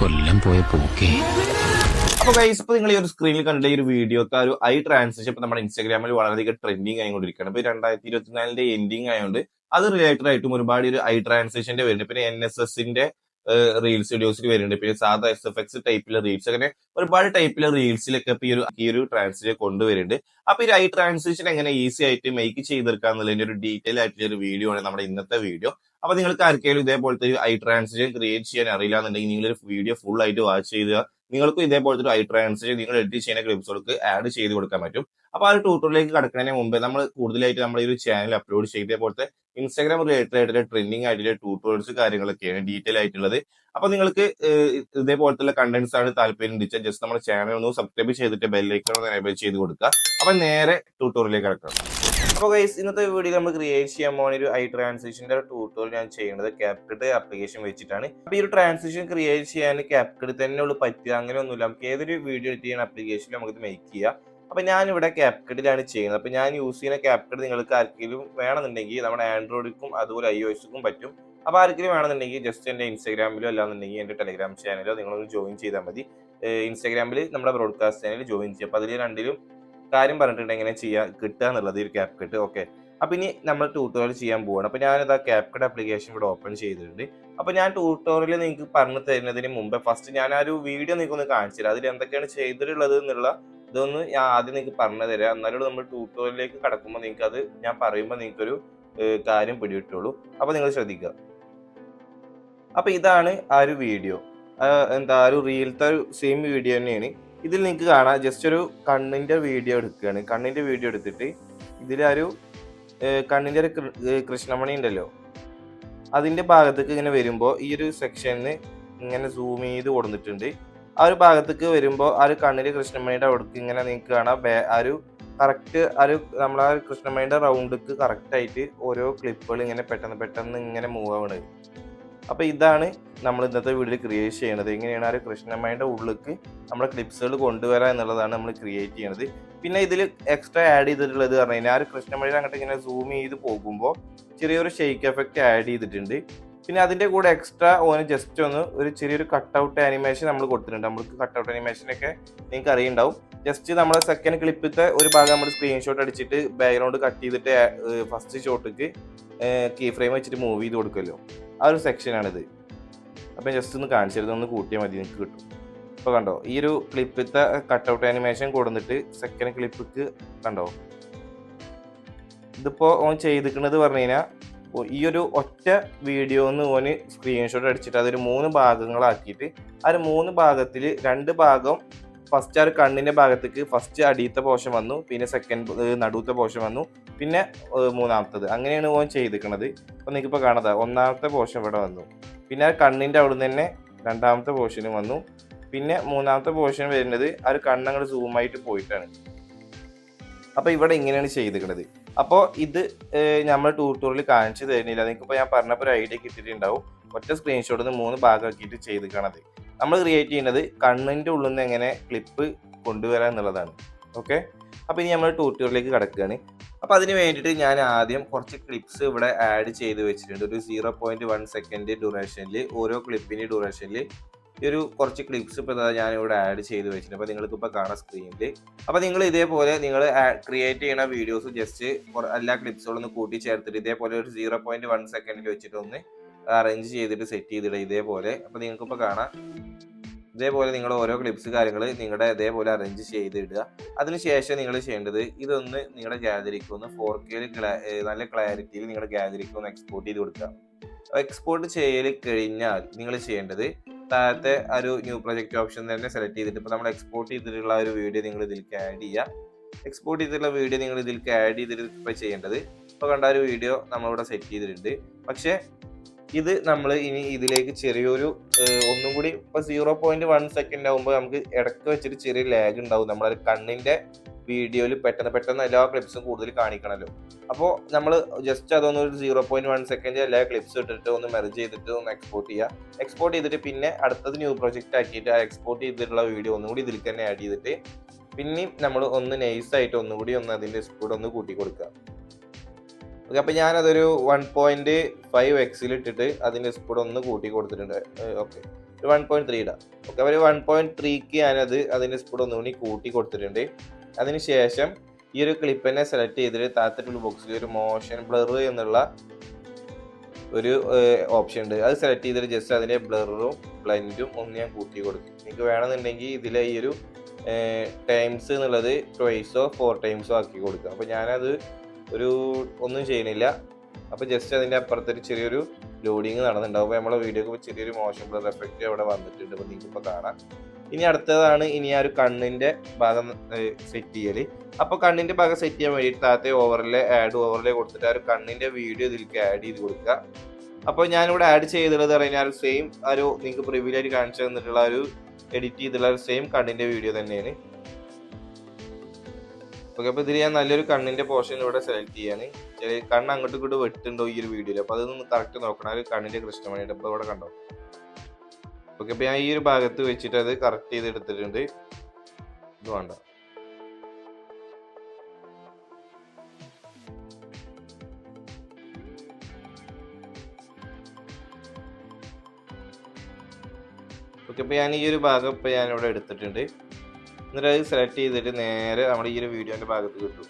കൊല്ലം പോയ പോക്കേ. അപ്പൊ ഗൈസ്, ഇപ്പൊ നിങ്ങൾ ഈ ഒരു സ്ക്രീനിൽ കണ്ട ഈ ഒരു വീഡിയോക്ക് ഒരു ഐ ട്രാൻസിഷൻ ഇപ്പൊ നമ്മുടെ ഇൻസ്റ്റാഗ്രാമിൽ വളരെയധികം ട്രെൻഡിങ് ആയിക്കൊണ്ടിരിക്കുകയാണ്. ഇപ്പൊ 2024 എൻഡിങ് ആയതുകൊണ്ട് അത് റിലേറ്റഡ് ആയിട്ടും ഒരുപാട് ഒരു ഐ ട്രാൻസിഷന്റെ വരുന്നുണ്ട്. പിന്നെ NSSന്റെ റീൽസ് വീഡിയോസിൽ വരുന്നുണ്ട്. പിന്നെ സാധാ SFX ടൈപ്പിലെ റീൽസ്, അങ്ങനെ ഒരുപാട് ടൈപ്പിലെ റീൽസിലൊക്കെ ഇപ്പൊ ഈ ഒരു ട്രാൻസിഷൻ കൊണ്ടുവരുന്നുണ്ട്. അപ്പൊ ഈ ഐ ട്രാൻസിഷൻ എങ്ങനെ ഈസി ആയിട്ട് മേക്ക് ചെയ്തെടുക്കുക എന്നുള്ളതിന്റെ ഒരു ഡീറ്റെയിൽ ആയിട്ടുള്ള ഒരു വീഡിയോ ആണ് നമ്മുടെ ഇന്നത്തെ വീഡിയോ. അപ്പൊ നിങ്ങൾക്ക് ആർക്കെങ്കിലും ഇതേപോലത്തെ ഒരു ഐ ട്രാൻസിഷൻ ക്രിയേറ്റ് ചെയ്യാൻ അറിയില്ല എന്നുണ്ടെങ്കിൽ നിങ്ങൾ ഒരു വീഡിയോ ഫുൾ ആയിട്ട് വാച്ച് ചെയ്ത് നിങ്ങൾക്കും ഇതേപോലത്തെ ഒരു ഐ ട്രാൻസിഷൻ നിങ്ങൾ എഡിറ്റ് ചെയ്യുന്ന ക്ലിപ്സുകൾക്ക് ആഡ് ചെയ്ത് കൊടുക്കാൻ പറ്റും. അപ്പൊ ആ ഒരു ട്യൂട്ടോറിയലിലേക്ക് കടക്കുന്നതിന് മുമ്പ് നമ്മൾ കൂടുതലായിട്ട് നമ്മുടെ ഈ ഒരു ചാനൽ അപ്ലോഡ് ചെയ്ത് ഇതേപോലത്തെ ഇൻസ്റ്റാഗ്രാം റിലേറ്റഡ് ആയിട്ടുള്ള ട്രെൻഡിങ് ആയിട്ടുള്ള ട്യൂട്ടോറിയൽസ് കാര്യങ്ങളൊക്കെയാണ് ഡീറ്റെയിൽ ആയിട്ടുള്ളത്. അപ്പൊ നിങ്ങൾക്ക് ഇതേപോലത്തെ കണ്ടന്റ്സ് ആണ് താല്പര്യം ഉണ്ടെങ്കിൽ ജസ്റ്റ് നമ്മുടെ ചാനൽ ഒന്ന് സബ്സ്ക്രൈബ് ചെയ്തിട്ട് ബെല്ലൈക്കൺ ഒന്ന് എനേബിൾ ചെയ്ത് കൊടുക്കുക. അപ്പൊ നേരെ ട്യൂട്ടോറിയലിലേക്ക് കടക്കാം. അപ്പോൾ ഗൈസ്, ഇന്നത്തെ വീഡിയോ നമ്മൾ ക്രിയേറ്റ് ചെയ്യാൻ പോകുന്ന ഒരു ഐ ട്രാൻസിഷന്റെ ട്യൂട്ടോറിയൽ ഞാൻ ചെയ്യുന്നത് CapCut ആപ്ലിക്കേഷൻ വെച്ചിട്ടാണ്. അപ്പോൾ ഈ ഒരു ട്രാൻസിഷൻ ക്രിയേറ്റ് ചെയ്യാൻ CapCut തന്നെ ഉള്ളൂ പറ്റുക, അങ്ങനെ ഒന്നുമില്ല. നമുക്ക് ഏതൊരു വീഡിയോ എഡിറ്റ് ചെയ്യുന്ന ആപ്ലിക്കേഷനിൽ നമുക്ക് ഇത് മേക്ക് ചെയ്യാം. അപ്പോൾ ഞാനിവിടെ CapCutലാണ് ചെയ്യുന്നത്. അപ്പോൾ ഞാൻ യൂസ് ചെയ്യുന്ന CapCut നിങ്ങൾക്ക് ആർക്കെങ്കിലും വേണമെന്നുണ്ടെങ്കിൽ നമ്മുടെ ആൻഡ്രോയിഡിനും അതുപോലെ iOSക്കും പറ്റും. അപ്പോൾ ആർക്കെങ്കിലും വേണമെന്നുണ്ടെങ്കിൽ ജസ്റ്റ് എൻ്റെ ഇൻസ്റ്റാഗ്രാമിലോ അല്ലാന്നുണ്ടെങ്കിൽ എൻ്റെ ടെലിഗ്രാം ചാനലോ നിങ്ങളൊന്ന് ജോയിൻ ചെയ്താൽ മതി. ഇൻസ്റ്റാഗ്രാമിൽ നമ്മുടെ ബ്രോഡ്കാസ്റ്റ് ചാനൽ ജോയിൻ ചെയ്യുക. അപ്പോൾ അതിൽ രണ്ടിലും കാര്യം പറഞ്ഞിട്ടുണ്ട് എങ്ങനെ ചെയ്യാൻ കിട്ടുക എന്നുള്ളത്, ഒരു CapCut. ഓക്കെ, അപ്പൊ ഇനി നമ്മൾ ട്യൂട്ടോറിയൽ ചെയ്യാൻ പോവാണ്. അപ്പൊ ഞാനിത് ആ CapCut ആപ്ലിക്കേഷൻ ഇവിടെ ഓപ്പൺ ചെയ്തിട്ടുണ്ട്. അപ്പൊ ഞാൻ ട്യൂട്ടോറിയൽ നിങ്ങൾക്ക് പറഞ്ഞു തരുന്നതിന് മുമ്പ് ഫസ്റ്റ് ഞാൻ ആ ഒരു വീഡിയോ നിങ്ങൾക്ക് ഒന്ന് കാണിച്ചു തരാം. അതിൽ എന്തൊക്കെയാണ് ചെയ്തിട്ടുള്ളത് എന്നുള്ള ഇതൊന്ന് ഞാൻ ആദ്യം നിങ്ങൾക്ക് പറഞ്ഞു തരാം. എന്നാലും നമ്മൾ ട്യൂട്ടോറിയലിലേക്ക് കടക്കുമ്പോൾ നിങ്ങൾക്ക് അത് ഞാൻ പറയുമ്പോൾ നിങ്ങൾക്കൊരു കാര്യം പിടികിട്ടുള്ളൂ. അപ്പൊ നിങ്ങൾ ശ്രദ്ധിക്കുക. അപ്പൊ ഇതാണ് ആ ഒരു വീഡിയോ. എന്താ ഒരു റീലത്തെ ഒരു സെയിം വീഡിയോ തന്നെയാണ്. ഇതിൽ നിങ്ങൾക്ക് കാണാം, ജസ്റ്റ് ഒരു കണ്ണിന്റെ വീഡിയോ എടുക്കുകയാണ്. കണ്ണിന്റെ വീഡിയോ എടുത്തിട്ട് ഇതിലൊരു കണ്ണിന്റെ ഒരു കൃഷ്ണമണി ഉണ്ടല്ലോ, അതിന്റെ ഭാഗത്തേക്ക് ഇങ്ങനെ വരുമ്പോൾ ഈ ഒരു സെക്ഷനിൽ ഇങ്ങനെ സൂം ചെയ്ത് കൊടുത്തിട്ടുണ്ട്. ആ ഒരു ഭാഗത്തേക്ക് വരുമ്പോൾ ആ ഒരു കണ്ണിന്റെ കൃഷ്ണമണിയുടെ അവിടേക്ക് ഇങ്ങനെ നിങ്ങൾക്ക് കാണാം ആ ഒരു കറക്റ്റ് നമ്മളാ കൃഷ്ണമണിയുടെ റൗണ്ടിക്ക് കറക്റ്റ് ആയിട്ട് ഓരോ ക്ലിപ്പുകൾ ഇങ്ങനെ പെട്ടെന്ന് ഇങ്ങനെ മൂവ് ആവണത്. അപ്പൊ ഇതാണ് നമ്മൾ ഇന്നത്തെ വീഡിയോയിൽ ക്രിയേറ്റ് ചെയ്യണത്. എങ്ങനെയാണ് ആ ഒരു കൃഷ്ണമണിയുടെ ഉള്ളിലേക്ക് നമ്മുടെ ക്ലിപ്സുകൾ കൊണ്ടുവരാം എന്നുള്ളതാണ് നമ്മൾ ക്രിയേറ്റ് ചെയ്യണത്. പിന്നെ ഇതിൽ എക്സ്ട്രാ ആഡ് ചെയ്തിട്ടുള്ളത് പറഞ്ഞു കഴിഞ്ഞാൽ ആ ഒരു കൃഷ്ണമണിയുടെ അങ്ങോട്ട് ഇങ്ങനെ സൂം ചെയ്ത് പോകുമ്പോൾ ചെറിയൊരു ഷെയ്ക്ക് എഫക്റ്റ് ആഡ് ചെയ്തിട്ടുണ്ട്. പിന്നെ അതിന്റെ കൂടെ എക്സ്ട്രാ ജസ്റ്റ് ഒരു ചെറിയൊരു കട്ടൗട്ട് ആനിമേഷൻ നമ്മൾ കൊടുത്തിട്ടുണ്ട്. നമുക്ക് കട്ടൗട്ട് ആനിമേഷനൊക്കെ നിങ്ങൾക്ക് അറിയുണ്ടാവും. ജസ്റ്റ് നമ്മുടെ സെക്കൻഡ് ക്ലിപ്പിത്തെ ഒരു ഭാഗം നമ്മൾ സ്ക്രീൻഷോട്ട് അടിച്ചിട്ട് ബാക്ക്ഗ്രൗണ്ട് കട്ട് ചെയ്തിട്ട് ഫസ്റ്റ് ഷോട്ടിക്ക് കീ ഫ്രെയിം വെച്ചിട്ട് മൂവ് ചെയ്ത് കൊടുക്കുമല്ലോ, ആ ഒരു സെക്ഷനാണിത്. അപ്പം ജസ്റ്റ് ഒന്ന് കാണിച്ചിരുന്നത് ഒന്ന് കൂട്ടിയാൽ മതി, നിങ്ങൾക്ക് കിട്ടും. ഇപ്പോൾ കണ്ടോ, ഈ ഒരു ക്ലിപ്പിത്തെ കട്ടൗട്ട് ആനിമേഷൻ കൊടുത്തിട്ട് സെക്കൻഡ് ക്ലിപ്പിക്ക് കണ്ടോ, ഇതിപ്പോൾ ഓൻ ചെയ്തിരിക്കുന്നത് പറഞ്ഞു കഴിഞ്ഞാൽ ഈ ഒരു ഒറ്റ വീഡിയോന്ന് ഓന് സ്ക്രീൻഷോട്ട് അടിച്ചിട്ട് അതൊരു 3 ഭാഗങ്ങളാക്കിയിട്ട് ആ ഒരു 3 ഭാഗത്തിൽ 2 ഭാഗം ഫസ്റ്റ് ആ ഒരു കണ്ണിന്റെ ഭാഗത്തേക്ക് ഫസ്റ്റ് അടിയത്തെ പോർഷൻ വന്നു, പിന്നെ സെക്കൻഡ് നടുവത്തെ പോർഷൻ വന്നു, പിന്നെ മൂന്നാമത്തത്. അങ്ങനെയാണ് ഓൻ ചെയ്തിരിക്കുന്നത്. അപ്പൊ നിങ്ങൾക്കിപ്പോൾ കാണാതെ ഒന്നാമത്തെ പോർഷൻ ഇവിടെ വന്നു, പിന്നെ ആ കണ്ണിന്റെ അവിടെ നിന്ന് തന്നെ രണ്ടാമത്തെ പോർഷനും വന്നു, പിന്നെ മൂന്നാമത്തെ പോർഷൻ വരുന്നത് ആ ഒരു കണ്ണങ്ങൾ സൂമായിട്ട് പോയിട്ടാണ്. അപ്പൊ ഇവിടെ ഇങ്ങനെയാണ് ചെയ്തിരിക്കുന്നത്. അപ്പോൾ ഇത് നമ്മൾ ട്യൂട്ടോറിയൽ കാണിച്ചു തരുന്നില്ല, നിങ്ങൾക്കിപ്പോൾ ഞാൻ പറഞ്ഞപ്പോൾ ഒരു ഐഡിയ കിട്ടിയിട്ടുണ്ടാവും. ഒറ്റ സ്ക്രീൻഷോട്ടിൽ നിന്ന് 3 ഭാഗമാക്കിയിട്ട് ചെയ്തിരിക്കണത്. നമ്മൾ ക്രിയേറ്റ് ചെയ്യുന്നത് കണ്ണിന്റെ ഉള്ളിൽ നിന്ന് എങ്ങനെ ക്ലിപ്പ് കൊണ്ടുവരാം എന്നുള്ളതാണ്. ഓക്കെ, അപ്പൊ ഇനി നമ്മൾ ട്യൂട്ടോറിയലിലേക്ക് കിടക്കുകയാണ്. അപ്പൊ അതിന് വേണ്ടിയിട്ട് ഞാൻ ആദ്യം കുറച്ച് ക്ലിപ്സ് ഇവിടെ ആഡ് ചെയ്ത് വെച്ചിട്ടുണ്ട്. ഒരു 0.1 സെക്കൻഡ് ഡ്യൂറേഷനിൽ ഓരോ ക്ലിപ്പിന്റെ ഡ്യൂറേഷനിൽ ഒരു കുറച്ച് ക്ലിപ്സ് ഇപ്പോൾ ഞാൻ ഇവിടെ ആഡ് ചെയ്ത് വെച്ചിട്ടുണ്ട്. അപ്പോൾ നിങ്ങൾക്ക് ഇപ്പോൾ കാണാം സ്ക്രീനിൽ. അപ്പോൾ നിങ്ങൾ ഇതേപോലെ നിങ്ങൾ ക്രിയേറ്റ് ചെയ്യുന്ന വീഡിയോസ് ജസ്റ്റ് എല്ലാ ക്ലിപ്സുകളൊന്ന് കൂട്ടിച്ചേർത്തിട്ട് ഇതേപോലെ ഒരു 0.1 സെക്കൻഡിൽ വെച്ചിട്ട് ഒന്ന് അറേഞ്ച് ചെയ്തിട്ട് സെറ്റ് ചെയ്തിടുക ഇതേപോലെ. അപ്പോൾ നിങ്ങൾക്കിപ്പോൾ കാണാം ഇതേപോലെ നിങ്ങൾ ഓരോ ക്ലിപ്സ് കാര്യങ്ങൾ നിങ്ങളുടെ ഇതേപോലെ അറേഞ്ച് ചെയ്തിടുക. അതിനുശേഷം നിങ്ങൾ ചെയ്യേണ്ടത് ഇതൊന്ന് നിങ്ങളുടെ ഗാലറിക്ക് ഒന്ന് 4K നല്ല ക്ലാരിറ്റിയിൽ നിങ്ങളുടെ ഗാലറിക്ക് ഒന്ന് എക്സ്പോർട്ട് ചെയ്ത് കൊടുക്കുക. എക്സ്പോർട്ട് ചെയ്യൽ കഴിഞ്ഞാൽ നിങ്ങൾ ചെയ്യേണ്ടത് താഴത്തെ ഒരു ന്യൂ പ്രൊജക്റ്റ് ഓപ്ഷൻ തന്നെ സെലക്ട് ചെയ്തിട്ട് ഇപ്പോൾ നമ്മൾ എക്സ്പോർട്ട് ചെയ്തിട്ടുള്ള ഒരു വീഡിയോ നിങ്ങൾ ഇതിലേക്ക് ആഡ് ചെയ്യുക. എക്സ്പോർട്ട് ചെയ്തിട്ടുള്ള വീഡിയോ നിങ്ങൾ ഇതിലേക്ക് ആഡ് ചെയ്തിട്ട് ഇപ്പോൾ ചെയ്യേണ്ടത്, ഇപ്പോൾ കണ്ട ഒരു വീഡിയോ നമ്മളിവിടെ സെറ്റ് ചെയ്തിട്ടുണ്ട്. പക്ഷേ ഇത് നമ്മൾ ഇനി ഇതിലേക്ക് ചെറിയൊരു ഒന്നും കൂടി ഇപ്പോൾ 0.1 സെക്കൻഡ് ആകുമ്പോൾ നമുക്ക് ഇടയ്ക്ക് വെച്ചിട്ട് ചെറിയ ലാഗ് ഉണ്ടാവും. നമ്മളൊരു കണ്ണിന്റെ വീഡിയോയിൽ പെട്ടെന്ന് എല്ലാ ക്ലിപ്സും കൂടുതൽ കാണിക്കണമല്ലോ. അപ്പോൾ നമ്മൾ ജസ്റ്റ് അതൊന്ന് ഒരു 0.1 സെക്കൻഡ് എല്ലാ ക്ലിപ്സ് ഇട്ടിട്ട് ഒന്ന് മെർജ് ചെയ്തിട്ട് ഒന്ന് എക്സ്പോർട്ട് ചെയ്യുക. എക്സ്പോർട്ട് ചെയ്തിട്ട് പിന്നെ അടുത്തത് ന്യൂ പ്രൊജക്റ്റ് ആക്കിയിട്ട് ആ എക്സ്പോർട്ട് ചെയ്തിട്ടുള്ള വീഡിയോ ഒന്നുകൂടി ഇതിലേക്ക് തന്നെ ആഡ് ചെയ്തിട്ട് പിന്നെയും നമ്മൾ ഒന്ന് നൈസായിട്ട് ഒന്നുകൂടി അതിൻ്റെ സ്പീഡ് ഒന്ന് കൂട്ടി കൊടുക്കുക. ഓക്കെ, അപ്പോൾ ഞാനതൊരു 1.5x ഇട്ടിട്ട് അതിൻ്റെ സ്പീഡ് ഒന്ന് കൂട്ടി കൊടുത്തിട്ടുണ്ട്. ഓക്കെ, ഒരു 1.3 ഇടാം. ഓക്കെ, അപ്പോൾ 1.3ക്ക് ഞാനത് അതിൻ്റെ സ്പീഡ് ഒന്നുകൂടി കൂട്ടി കൊടുത്തിട്ടുണ്ട്. അതിനുശേഷം ഈ ഒരു ക്ലിപ്പ് തന്നെ സെലക്ട് ചെയ്തിട്ട് താഴത്തെ ടൂൾ ബോക്സിൽ ഒരു മോഷൻ ബ്ലർ എന്നുള്ള ഒരു ഓപ്ഷൻ ഉണ്ട്. അത് സെലക്ട് ചെയ്തിട്ട് ജസ്റ്റ് അതിൻ്റെ ബ്ലറും ബ്ലെൻഡും ഒന്ന് ഞാൻ കൂട്ടി കൊടുക്കും. നിങ്ങൾക്ക് വേണമെന്നുണ്ടെങ്കിൽ ഇതിലെ ഈ ഒരു ടൈംസ് എന്നുള്ളത് 2 4 ടൈംസോ ആക്കി കൊടുക്കുക. അപ്പോൾ ഞാനത് ഒന്നും ചെയ്യണില്ല. അപ്പോൾ ജസ്റ്റ് അതിൻ്റെ അപ്പുറത്തൊരു ചെറിയൊരു ലോഡിങ് നടന്നിട്ടുണ്ടാവും. അപ്പോൾ നമ്മളെ വീഡിയോക്ക് ചെറിയൊരു മോഷൻ ബ്ലർ എഫക്റ്റ് അവിടെ വന്നിട്ടുണ്ട്. അപ്പോൾ നിങ്ങൾക്ക് ഇപ്പോൾ കാണാം. ഇനി അടുത്തതാണ് ഇനി ആ ഒരു കണ്ണിൻ്റെ ഭാഗം സെറ്റ് ചെയ്യൽ. അപ്പോൾ കണ്ണിൻ്റെ ഭാഗം സെറ്റ് ചെയ്യാൻ വേണ്ടിയിട്ട് താഴത്തെ ആഡ് ഓവർലേ കൊടുത്തിട്ട് ആ ഒരു കണ്ണിൻ്റെ വീഡിയോ ഇതിലേക്ക് ആഡ് ചെയ്ത് കൊടുക്കുക. അപ്പോൾ ഞാനിവിടെ ആഡ് ചെയ്തിട്ടുള്ളത് പറഞ്ഞാൽ സെയിം നിങ്ങൾക്ക് പ്രിവ്യൂലായിട്ട് കാണിച്ചു തന്നിട്ടുള്ള ഒരു എഡിറ്റ് ചെയ്തിട്ടുള്ള ഒരു സെയിം കണ്ണിൻ്റെ വീഡിയോ തന്നെയാണ്. ഓക്കെ, അപ്പോൾ ഇതിൽ ഞാൻ നല്ലൊരു കണ്ണിൻ്റെ പോർഷൻ ഇവിടെ സെലക്ട് ചെയ്യാണ്. ചെറിയ കണ്ണ് അങ്ങോട്ടും ഇങ്ങോട്ട് വെട്ടുണ്ടോ ഈ ഒരു വീഡിയോയിൽ, അപ്പോൾ അതൊന്ന് കറക്റ്റ് നോക്കണം. ഒരു കണ്ണിൻ്റെ കൃഷ്ണമണിയുടെ ഇപ്പോൾ ഇവിടെ കണ്ടോ. ഓക്കെ, അപ്പോൾ ഞാൻ ഈ ഒരു ഭാഗത്ത് വെച്ചിട്ട് അത് കറക്റ്റ് ചെയ്ത് എടുത്തിട്ടുണ്ട്. ഇത് വേണ്ട. ഓക്കെ, അപ്പോൾ ഞാൻ ഈ ഒരു ഭാഗം ഇപ്പോൾ ഞാനിവിടെ എടുത്തിട്ടുണ്ട്. എന്നിട്ട് അത് സെലക്ട് ചെയ്തിട്ട് നേരെ നമ്മുടെ ഈ ഒരു വീഡിയോൻ്റെ ഭാഗത്ത് കിട്ടും.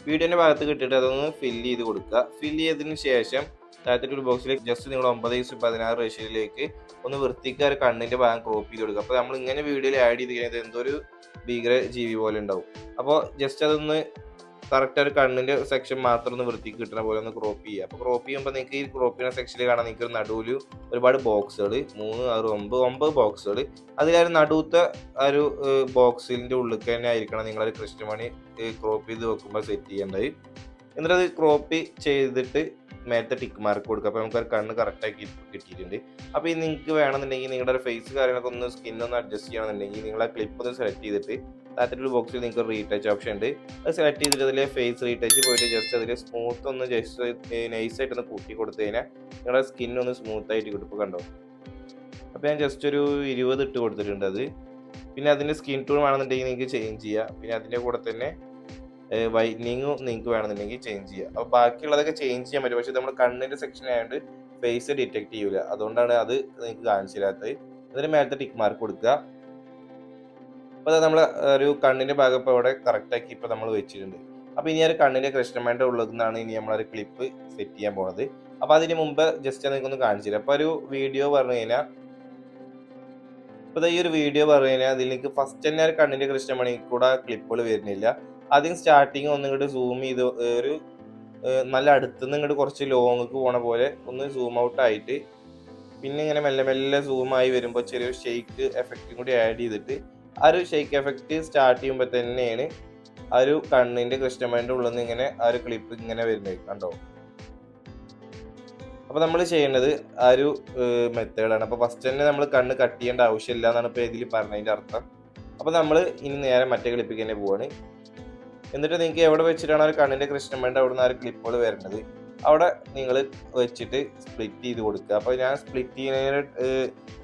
വീഡിയോൻ്റെ ഭാഗത്ത് കിട്ടിയിട്ട് അതൊന്ന് ഫില്ല് ചെയ്ത് കൊടുക്കുക. ഫില്ല് ചെയ്തതിന് ശേഷം താഴത്തെ ഒരു ബോക്സിലേക്ക് ജസ്റ്റ് നിങ്ങൾ 9:16 റേഷ്യോയിലേക്ക് ഒന്ന് വൃത്തിക്ക് ഒരു കണ്ണിൻ്റെ ഭാഗം ക്രോപ്പ് ചെയ്ത് കൊടുക്കുക. അപ്പോൾ നമ്മൾ ഇങ്ങനെ വീഡിയോയിൽ ആഡ് ചെയ്ത് കഴിഞ്ഞാൽ എന്തോ ഒരു ഭീകര ജീവി പോലെ ഉണ്ടാവും. അപ്പോൾ ജസ്റ്റ് അതൊന്ന് കറക്റ്റ് ഒരു കണ്ണിൻ്റെ സെക്ഷൻ മാത്രം ഒന്ന് വൃത്തിക്ക് കിട്ടുന്ന പോലെ ഒന്ന് ക്രോപ്പ് ചെയ്യുക. അപ്പോൾ ക്രോപ്പ് ചെയ്യുമ്പോൾ നിങ്ങൾക്ക് ഈ ക്രോപ്പ് ചെയ്യുന്ന സെക്ഷനിൽ കാണാൻ നിങ്ങൾക്ക് ഒരു നടുവിൽ ഒരുപാട് ബോക്സുകൾ 3, 6, 9 ബോക്സുകൾ. അതിലൊരു നടുവത്തെ ആ ഒരു ബോക്സിൻ്റെ ഉള്ളിൽ തന്നെ ആയിരിക്കണം നിങ്ങളൊരു കൃഷ്ണമണി ക്രോപ്പ് ചെയ്ത് വെക്കുമ്പോൾ സെറ്റ് ചെയ്യേണ്ടത്. എന്നിട്ട് അത് ക്രോപ്പ് ചെയ്തിട്ട് മേലത്തെ ടിക്ക് മാർക്ക് കൊടുക്കുക. അപ്പോൾ നമുക്കൊരു കണ്ണ് കറക്റ്റാക്കി കിട്ടിയിട്ടുണ്ട്. അപ്പോൾ ഈ നിങ്ങൾക്ക് വേണമെന്നുണ്ടെങ്കിൽ നിങ്ങളുടെ ഒരു ഫേസ് കാര്യങ്ങളൊക്കെ ഒന്ന് സ്കിന്നൊന്ന് അഡ്ജസ്റ്റ് ചെയ്യണമെന്നുണ്ടെങ്കിൽ നിങ്ങൾ ആ ക്ലിപ്പ് ഒന്ന് സെലക്ട് ചെയ്തിട്ട് താഴത്തെ ബോക്സിൽ നിങ്ങൾക്ക് റീടച്ച് ഓപ്ഷൻ ഉണ്ട്. അത് സെലക്ട് ചെയ്തിട്ട് അതിൽ ഫേസ് റീടച്ച് പോയിട്ട് ജസ്റ്റ് അതിൽ സ്മൂത്ത് ഒന്ന് ജസ്റ്റ് നൈസായിട്ടൊന്ന് കൂട്ടി കൊടുത്തു കഴിഞ്ഞാൽ നിങ്ങളുടെ സ്കിന്നൊന്ന് സ്മൂത്തായിട്ട് കിട്ടും. ഇപ്പോൾ കണ്ടോ. അപ്പോൾ ഞാൻ ജസ്റ്റ് ഒരു 20 ഇട്ട് കൊടുത്തിട്ടുണ്ട്. അത് പിന്നെ അതിൻ്റെ സ്കിൻ ടൂൺ വേണമെന്നുണ്ടെങ്കിൽ നിങ്ങൾക്ക് ചേഞ്ച് ചെയ്യുക. പിന്നെ അതിൻ്റെ കൂടെ തന്നെ വൈറ്റനിങ്ങും നിങ്ങൾക്ക് വേണമെന്നുണ്ടെങ്കിൽ ചേഞ്ച് ചെയ്യുക. അപ്പോൾ ബാക്കിയുള്ളതൊക്കെ ചേഞ്ച് ചെയ്യാൻ പറ്റും. പക്ഷേ നമ്മൾ കണ്ണിൻ്റെ സെക്ഷൻ ആയതുകൊണ്ട് ഫേസ് ഡിറ്റക്ട് ചെയ്യൂല. അതുകൊണ്ടാണ് അത് നിങ്ങൾക്ക് കാണിച്ചു തരാത്തത്. അതിന് മേലത്തെ ടിക്ക് മാർക്ക് കൊടുക്കുക. അപ്പോൾ അത് നമ്മൾ ഒരു കണ്ണിൻ്റെ ഭാഗം ഇപ്പോൾ ഇവിടെ കറക്റ്റാക്കി ഇപ്പോൾ നമ്മൾ വെച്ചിട്ടുണ്ട്. അപ്പോൾ ഇനി ഒരു കണ്ണിൻ്റെ കൃഷ്ണമണിയുടെ ഉള്ളിൽ നിന്നാണ് ഇനി നമ്മളൊരു ക്ലിപ്പ് സെറ്റ് ചെയ്യാൻ പോകുന്നത്. അപ്പോൾ അതിന് മുമ്പ് ജസ്റ്റ് നിങ്ങൾക്കൊന്ന് കാണിച്ചു തരാം. അപ്പോൾ ഒരു വീഡിയോ പറഞ്ഞു കഴിഞ്ഞാൽ ഇപ്പോൾ ഈ ഒരു വീഡിയോ പറഞ്ഞു കഴിഞ്ഞാൽ അതിൽ നിങ്ങൾക്ക് ഫസ്റ്റ് തന്നെ ഒരു കണ്ണിൻ്റെ കൃഷ്ണമണി കൂടെ ക്ലിപ്പുകൾ വരുന്നില്ല. ആദ്യം സ്റ്റാർട്ടിങ് ഒന്ന് ഇങ്ങോട്ട് സൂം ചെയ്ത് ഒരു നല്ല അടുത്തുനിന്ന് ഇങ്ങോട്ട് കുറച്ച് ലോങ്ങക്ക് പോണ പോലെ ഒന്ന് സൂം ഔട്ട് ആയിട്ട് പിന്നെ ഇങ്ങനെ മെല്ലെ മെല്ലെ സൂമായി വരുമ്പോൾ ചെറിയൊരു ഷെയ്ക്ക് എഫക്റ്റും കൂടി ആഡ് ചെയ്തിട്ട് ആ ഒരു ഷെയ്ക്ക് എഫക്റ്റ് സ്റ്റാർട്ട് ചെയ്യുമ്പോൾ തന്നെയാണ് ആ ഒരു കണ്ണിൻ്റെ കൃഷ്ണമണിയുടെ ഉള്ളിൽ നിന്ന് ഇങ്ങനെ ആ ഒരു ക്ലിപ്പ് ഇങ്ങനെ വരുന്നത് കണ്ടോ. അപ്പോൾ നമ്മൾ ചെയ്യേണ്ടത് ആ ഒരു മെത്തേഡാണ്. അപ്പോൾ ഫസ്റ്റ് തന്നെ നമ്മൾ കണ്ണ് കട്ട് ചെയ്യേണ്ട ആവശ്യമില്ല എന്നാണ് ഇപ്പോൾ ഇതിൽ പറഞ്ഞതിൻ്റെ അർത്ഥം. അപ്പോൾ നമ്മൾ ഇനി നേരെ മറ്റേ ക്ലിപ്പിക്ക് തന്നെ പോവാണ്. എന്നിട്ട് നിങ്ങൾക്ക് എവിടെ വെച്ചിട്ടാണ് ഒരു കണ്ണിൻ്റെ കൃഷ്ണമണിയുടെ അവിടെ നിന്ന് ആ ഒരു ക്ലിപ്പുകൾ വരുന്നത് അവിടെ നിങ്ങൾ വെച്ചിട്ട് സ്പ്ലിറ്റ് ചെയ്ത് കൊടുക്കുക. അപ്പോൾ ഞാൻ സ്പ്ലിറ്റ് ചെയ്യുന്നതിന്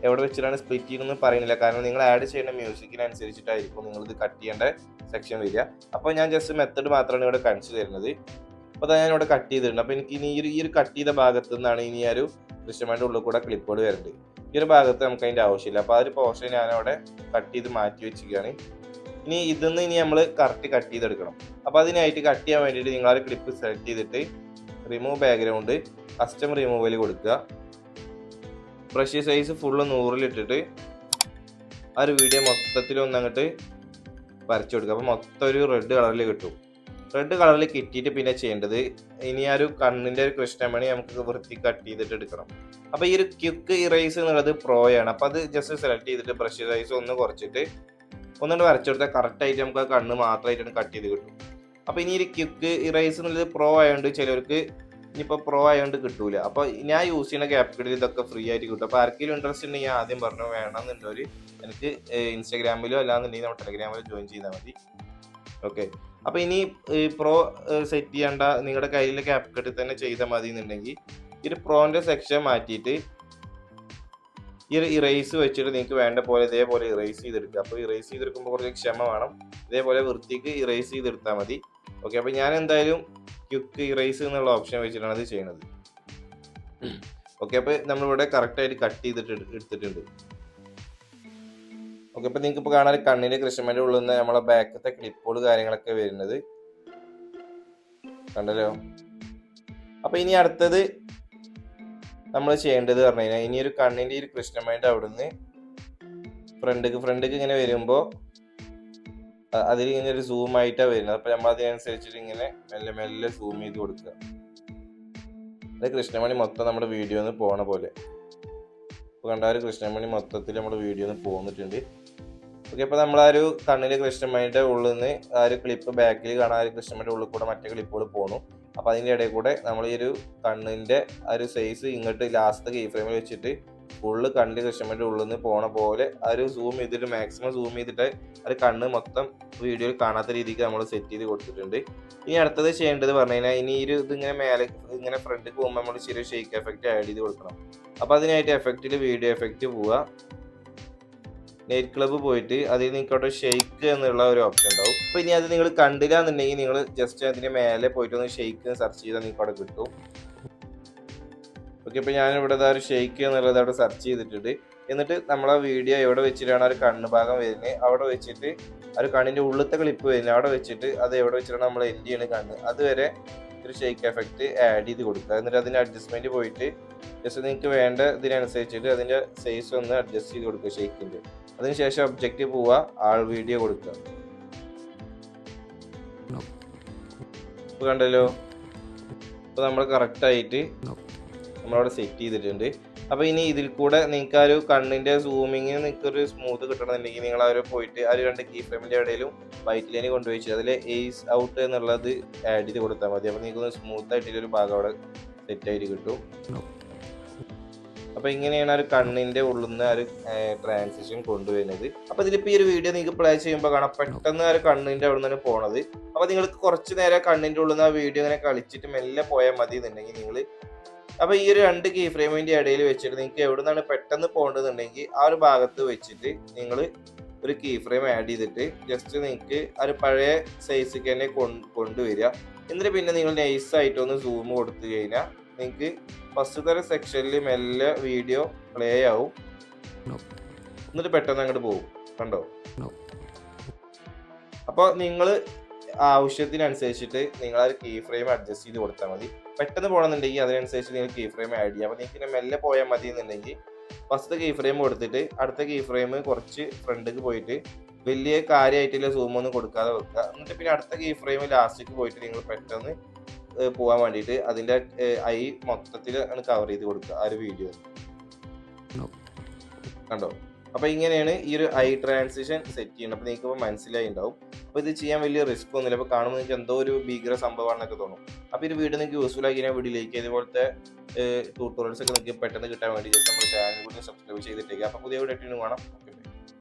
എവിടെ വെച്ചിട്ടാണ് സ്പ്ലിറ്റ് ചെയ്യുന്നതെന്ന് പറയുന്നില്ല. കാരണം നിങ്ങൾ ആഡ് ചെയ്യുന്ന മ്യൂസിക്കിനനുസരിച്ചിട്ടായിരിക്കും നിങ്ങളിത് കട്ട് ചെയ്യേണ്ട സെക്ഷൻ വരിക. അപ്പോൾ ഞാൻ ജസ്റ്റ് മെത്തേഡ് മാത്രമാണ് ഇവിടെ കാണിച്ചു തരുന്നത്. അപ്പോൾ ഞാൻ ഇവിടെ കട്ട് ചെയ്തിട്ടുണ്ട്. അപ്പോൾ എനിക്ക് ഇനി ഈ ഒരു കട്ട് ചെയ്ത ഭാഗത്തു നിന്നാണ് ഇനി ആ ഒരു കൃഷ്ണമണിയുടെ ഉള്ളിൽ കൂടെ ക്ലിപ്പുകൾ വരുന്നത്. ഈ ഒരു ഭാഗത്ത് നമുക്ക് അതിൻ്റെ ആവശ്യമില്ല. അപ്പോൾ ആ ഒരു പോർഷൻ ഞാനവിടെ കട്ട് ചെയ്ത് മാറ്റി വെച്ചിരിക്കുകയാണ്. ഇനി ഇതിന്ന് നമ്മൾ കറക്റ്റ് കട്ട് ചെയ്തെടുക്കണം. അപ്പോൾ അതിനായിട്ട് കട്ട് ചെയ്യാൻ വേണ്ടിയിട്ട് നിങ്ങൾ ആ ഒരു ക്ലിപ്പ് സെലക്ട് ചെയ്തിട്ട് റിമൂവ് ബാക്ക്ഗ്രൗണ്ട് കസ്റ്റം റിമൂവൽ കൊടുക്കുക. ബ്രഷ് സൈസ് ഫുള്ള് 100-ലിട്ടിട്ട് ആ ഒരു വീഡിയോ മൊത്തത്തിലൊന്ന് അങ്ങോട്ട് വരച്ചു കൊടുക്കുക. അപ്പോൾ മൊത്തം ഒരു റെഡ് കളറിൽ കിട്ടും. റെഡ് കളറിൽ കിട്ടിയിട്ട് പിന്നെ ചെയ്യേണ്ടത് ഇനി ആ ഒരു കണ്ണിൻ്റെ ഒരു കൃഷ്ണമണി നമുക്ക് വൃത്തി കട്ട് ചെയ്തിട്ട് എടുക്കണം. അപ്പോൾ ഈ ഒരു ക്വിക്ക് ഇറേസ് എന്നുള്ളത് പ്രോയാണ്. അപ്പോൾ അത് ജസ്റ്റ് സെലക്ട് ചെയ്തിട്ട് ബ്രഷ് സൈസ് ഒന്ന് കുറച്ചിട്ട് ഒന്നുകൊണ്ട് വരച്ചു കൊടുത്താൽ കറക്റ്റായിട്ട് നമുക്ക് ആ കണ്ണ് മാത്രമായിട്ടാണ് കട്ട് ചെയ്ത് കിട്ടും. അപ്പോൾ ഇനി ഒരു ക്വിക്ക് ഇറേസ് എന്നുള്ളത് പ്രോ ആയതുകൊണ്ട് ചിലർക്ക് ഇനിയിപ്പോൾ പ്രോ ആയതുകൊണ്ട് കിട്ടൂല. അപ്പോൾ ഞാൻ യൂസ് ചെയ്യുന്ന ക്യാപ്കട്ടിൽ ഇതൊക്കെ ഫ്രീ ആയിട്ട് കിട്ടും. അപ്പോൾ ആർക്കെങ്കിലും ഇൻട്രസ്റ്റ് ഉണ്ടെങ്കിൽ ഞാൻ ആദ്യം പറഞ്ഞു വേണമെന്നുള്ളവർ എനിക്ക് ഇൻസ്റ്റാഗ്രാമിലോ അല്ലാന്നുണ്ടെങ്കിൽ നമ്മുടെ ടെലഗ്രാമിലോ ജോയിൻ ചെയ്താൽ മതി. ഓക്കെ, അപ്പോൾ ഇനി പ്രോ സെറ്റ് ചെയ്യേണ്ട നിങ്ങളുടെ കയ്യിലെ ക്യാപ്കട്ടിൽ തന്നെ ചെയ്താൽ മതി എന്നുണ്ടെങ്കിൽ ഈ ഒരു പ്രോൻ്റെ സെക്ഷൻ മാറ്റിയിട്ട് ഈ ഒരു ഇറേസ് വെച്ചിട്ട് നിങ്ങൾക്ക് വേണ്ട പോലെ ഇതേപോലെ ഇറേസ് ചെയ്തെടുക്കുക. അപ്പോൾ ഇറേസ് ചെയ്തെടുക്കുമ്പോൾ കുറച്ച് ക്ഷമ വേണം. ഇതേപോലെ വൃത്തിക്ക് ഇറേസ് ചെയ്തെടുത്താൽ മതി. ഓക്കെ, അപ്പോൾ ഞാൻ എന്തായാലും ക്വിക്ക് ഇറേസ് എന്നുള്ള ഓപ്ഷൻ വെച്ചിട്ടാണ് അത് ചെയ്യുന്നത്. ഓക്കെ, അപ്പോൾ നമ്മളിവിടെ കറക്റ്റായിട്ട് കട്ട് ചെയ്തിട്ട് എടുത്തിട്ടുണ്ട്. ഓക്കെ, ഇപ്പൊ നിങ്ങൾക്ക് ഇപ്പൊ കാണാൻ കണ്ണിന്റെ കൃഷ്ണമണിയുടെ ഉള്ളിൽ നിന്ന് നമ്മളെ ബാക്കത്തെ ക്ലിപ്പുകൾ കാര്യങ്ങളൊക്കെ വരുന്നത് കണ്ടല്ലോ. അപ്പൊ ഇനി അടുത്തത് നമ്മൾ ചെയ്യേണ്ടത് പറഞ്ഞു കഴിഞ്ഞാൽ ഇനി ഒരു കണ്ണിന്റെ ഒരു കൃഷ്ണമണിയുടെ അവിടുന്ന് ഫ്രണ്ടിക്ക് ഇങ്ങനെ വരുമ്പോ അതിൽ ഇങ്ങനെ ഒരു സൂം ആയിട്ടാണ് വരുന്നത്. അപ്പൊ നമ്മൾ അതിനനുസരിച്ചിട്ട് ഇങ്ങനെ മെല്ലെ മെല്ലെ സൂം ചെയ്ത് കൊടുക്കുക. അത് കൃഷ്ണമണി മൊത്തം നമ്മുടെ വീഡിയോന്ന് പോണ പോലെ. ഇപ്പൊ കണ്ട ഒരു കൃഷ്ണമണി മൊത്തത്തിൽ നമ്മുടെ വീഡിയോന്ന് പോന്നിട്ടുണ്ട്. ഓക്കെ, അപ്പൊ നമ്മൾ ആ ഒരു കണ്ണിന്റെ കൃഷ്ണമണിയുടെ ഉള്ളിൽ നിന്ന് ആ ഒരു ക്ലിപ്പ് ബാക്കിൽ കാണാൻ ഒരു കൃഷ്ണമണിയുടെ ഉള്ളിൽ കൂടെ മറ്റേ ക്ലിപ്പുകൾ പോന്നു. അപ്പൊ അതിന്റെ ഇടയിൽ കൂടെ നമ്മൾ ഈ ഒരു കണ്ണിന്റെ ആ ഒരു സൈസ് ഇങ്ങോട്ട് ലാസ്റ്റ് കീ ഫ്രെയിമിൽ വെച്ചിട്ട് ഫുള്ള് കണ്ണിന്റെ കൃഷ്ണമണിയുടെ ഉള്ളിൽ നിന്ന് പോണ പോലെ ആ ഒരു സൂം ചെയ്തിട്ട് മാക്സിമം സൂം ചെയ്തിട്ട് ആ ഒരു കണ്ണ് മൊത്തം വീഡിയോയിൽ കാണാത്ത രീതിക്ക് നമ്മൾ സെറ്റ് ചെയ്ത് കൊടുത്തിട്ടുണ്ട്. ഇനി അടുത്തത് ചെയ്യേണ്ടത് പറഞ്ഞു കഴിഞ്ഞാൽ ഇനി ഇതിങ്ങനെ മേലെ ഇങ്ങനെ ഫ്രണ്ടിൽ പോകുമ്പോൾ നമ്മൾ ചെറിയ ഷെയ്ക്ക് എഫക്റ്റ് ആഡ് ചെയ്ത് കൊടുക്കണം. അപ്പൊ അതിനായിട്ട് എഫക്റ്റിൽ വീഡിയോ എഫക്റ്റ് പോവുക, നൈറ്റ് ക്ലബ്ബ് പോയിട്ട് അതിൽ നിങ്ങൾക്ക് അവിടെ ഷെയ്ക്ക് എന്നുള്ള ഒരു ഓപ്ഷൻ ഉണ്ടാവും. അപ്പൊ ഇനി അത് നിങ്ങൾ കണ്ടില്ല എന്നുണ്ടെങ്കിൽ നിങ്ങൾ ജസ്റ്റ് അതിന്റെ മേലെ പോയിട്ട് ഒന്ന് ഷെയ്ക്ക് സെർച്ച് ചെയ്താൽ നിങ്ങൾക്ക് അവിടെ കിട്ടും. ഓക്കെ, ഇപ്പൊ ഞാനിവിടെ ഒരു ഷെയ്ക്ക് എന്നുള്ളത് അവിടെ സെർച്ച് ചെയ്തിട്ടുണ്ട്. എന്നിട്ട് നമ്മളെ വീഡിയോ എവിടെ വെച്ചിട്ടാണ് ആ ഒരു കണ്ണ് ഭാഗം വരുന്നത് അവിടെ വെച്ചിട്ട് ആ ഒരു കണ്ണിന്റെ ഉള്ളിലത്തെ ക്ലിപ്പ് വരുന്നത് അവിടെ വെച്ചിട്ട് അത് എവിടെ വെച്ചിട്ടാണ് നമ്മൾ എൻഡ് ചെയ്യണ കണ്ണ് അതുവരെ ഒരു ഷെയ്ക്ക് എഫക്റ്റ് ആഡ് ചെയ്ത് കൊടുക്കുക. എന്നിട്ട് അതിന്റെ അഡ്ജസ്റ്റ്മെന്റ് പോയിട്ട് ജസ്റ്റ് നിങ്ങൾക്ക് വേണ്ട ഇതിനനുസരിച്ചിട്ട് അതിന്റെ സൈസ് ഒന്ന് അഡ്ജസ്റ്റ് ചെയ്ത് കൊടുക്കുക ഷെയ്ക്കിന്റെ. അതിനുശേഷം ഒബ്ജക്റ്റ് പോവുക, ആൾ വീഡിയോ കൊടുക്കുക. ഇപ്പൊ കണ്ടല്ലോ, ഇപ്പൊ നമ്മൾ കറക്റ്റ് ആയിട്ട് നമ്മളവിടെ സെറ്റ് ചെയ്തിട്ടുണ്ട്. അപ്പൊ ഇനി ഇതിൽ കൂടെ നിങ്ങൾക്ക് ആ ഒരു കണ്ണിന്റെ സൂമിങ് നിങ്ങൾക്ക് ഒരു സ്മൂത്ത് കിട്ടണമെന്നുണ്ടെങ്കിൽ നിങ്ങൾ അവർ പോയിട്ട് ആ ഒരു 2 കീ ഫ്രെയിമിന്റെ ഇടയിലും വൈറ്റ് ലൈന് കൊണ്ടുപോയി അതിൽ എയ്സ് ഔട്ട് എന്നുള്ളത് ആഡ് ചെയ്ത് കൊടുത്താൽ മതി. അപ്പൊ നിങ്ങൾക്ക് സ്മൂത്ത് ആയിട്ടുള്ള ഒരു ഭാഗം അവിടെ സെറ്റ് ആയിട്ട് കിട്ടും. അപ്പൊ ഇങ്ങനെയാണ് ഒരു കണ്ണിന്റെ ഉള്ളിൽ നിന്ന് ഒരു ട്രാൻസിഷൻ കൊണ്ടുവരുന്നത്. അപ്പൊ ഇതിലിപ്പോ ഈ ഒരു വീഡിയോ നിങ്ങൾക്ക് പ്ലേ ചെയ്യുമ്പോൾ കാണാം പെട്ടെന്ന് ആ ഒരു കണ്ണിന്റെ അവിടെ നിന്ന് പോണത്. അപ്പൊ നിങ്ങൾക്ക് കുറച്ച് നേരം കണ്ണിന്റെ ഉള്ളിൽ നിന്ന് ആ വീഡിയോ ഇങ്ങനെ കളിച്ചിട്ട് മെല്ലെ പോയാൽ മതി എന്നുണ്ടെങ്കിൽ നിങ്ങൾ അപ്പൊ ഈ ഒരു 2 കീ ഫ്രെയിമിന്റെ ഇടയിൽ വെച്ചിട്ട് നിങ്ങൾക്ക് എവിടെ നിന്നാണ് പെട്ടെന്ന് പോകേണ്ടതുണ്ടെങ്കിൽ ആ ഒരു ഭാഗത്ത് വെച്ചിട്ട് നിങ്ങൾ ഒരു കീ ഫ്രെയിം ആഡ് ചെയ്തിട്ട് ജസ്റ്റ് നിങ്ങൾക്ക് ആ ഒരു പഴയ സൈസിക്ക് തന്നെ കൊണ്ടുവരിക. എന്നിട്ട് പിന്നെ നിങ്ങൾ നൈസ് ആയിട്ട് ഒന്ന് സൂം കൊടുത്തു കഴിഞ്ഞാൽ നിങ്ങൾക്ക് ഫസ്റ്റത്തെ സെക്ഷനിൽ മെല്ലെ വീഡിയോ പ്ലേ ആവും, എന്നിട്ട് പെട്ടെന്ന് അങ്ങോട്ട് പോകും. കണ്ടോ? അപ്പൊ നിങ്ങൾ ആവശ്യത്തിനനുസരിച്ചിട്ട് നിങ്ങൾ ആ ഒരു കീ ഫ്രെയിം അഡ്ജസ്റ്റ് ചെയ്ത് കൊടുത്താൽ മതി. പെട്ടെന്ന് പോകണമെന്നുണ്ടെങ്കിൽ അതിനനുസരിച്ച് നിങ്ങൾ കീ ഫ്രെയിം ആഡ് ചെയ്യാം. അപ്പോൾ നിങ്ങൾക്ക് മെല്ലെ പോയാൽ മതി എന്നുണ്ടെങ്കിൽ ഫസ്റ്റ് കീ ഫ്രെയിം കൊടുത്തിട്ട് അടുത്ത കീ ഫ്രെയിം കുറച്ച് ഫ്രണ്ടിലേക്ക് പോയിട്ട് വലിയ കാര്യമായിട്ടുള്ള സൂം ഒന്നും കൊടുക്കാതെ വെക്കുക. എന്നിട്ട് പിന്നെ അടുത്ത കീ ഫ്രെയിം ലാസ്റ്റിലേക്ക് പോയിട്ട് നിങ്ങൾ പെട്ടെന്ന് പോകാൻ വേണ്ടിയിട്ട് അതിൻ്റെ ഐ മൊത്തത്തിൽ കവർ ചെയ്ത് കൊടുക്കുക ആ ഒരു വീഡിയോ. കണ്ടോ? അപ്പൊ ഇങ്ങനെയാണ് ഈ ഒരു ഐ ട്രാൻസിഷൻ സെറ്റ് ചെയ്യുന്നത്. അപ്പൊ നിങ്ങൾക്ക് ഇപ്പോൾ മനസ്സിലായി ഉണ്ടാവും. അപ്പൊ ഇത് ചെയ്യാൻ വലിയ റിസ്ക് ഒന്നുമില്ല. അപ്പൊ കാണുമ്പോൾ നിങ്ങൾക്ക് എന്തോ ഒരു ഭീകര സംഭവമാണെന്നൊക്കെ തോന്നും. അപ്പൊ ഈ വീഡിയോ നിങ്ങൾക്ക് യൂസ്ഫുൾ ആക്കി കഴിഞ്ഞാൽ വീഡിയോ ലൈക്ക് ഇതുപോലത്തെ ട്യൂട്ടോറിയൽസ് ഒക്കെ നിങ്ങൾക്ക് പെട്ടെന്ന് കിട്ടാൻ വേണ്ടി ജസ്റ്റ് നമ്മുടെ ചാനൽ കൂടി സബ്സ്ക്രൈബ് ചെയ്തിട്ടേക്ക്. അപ്പൊ പുതിയ വീഡിയോ കാണാം.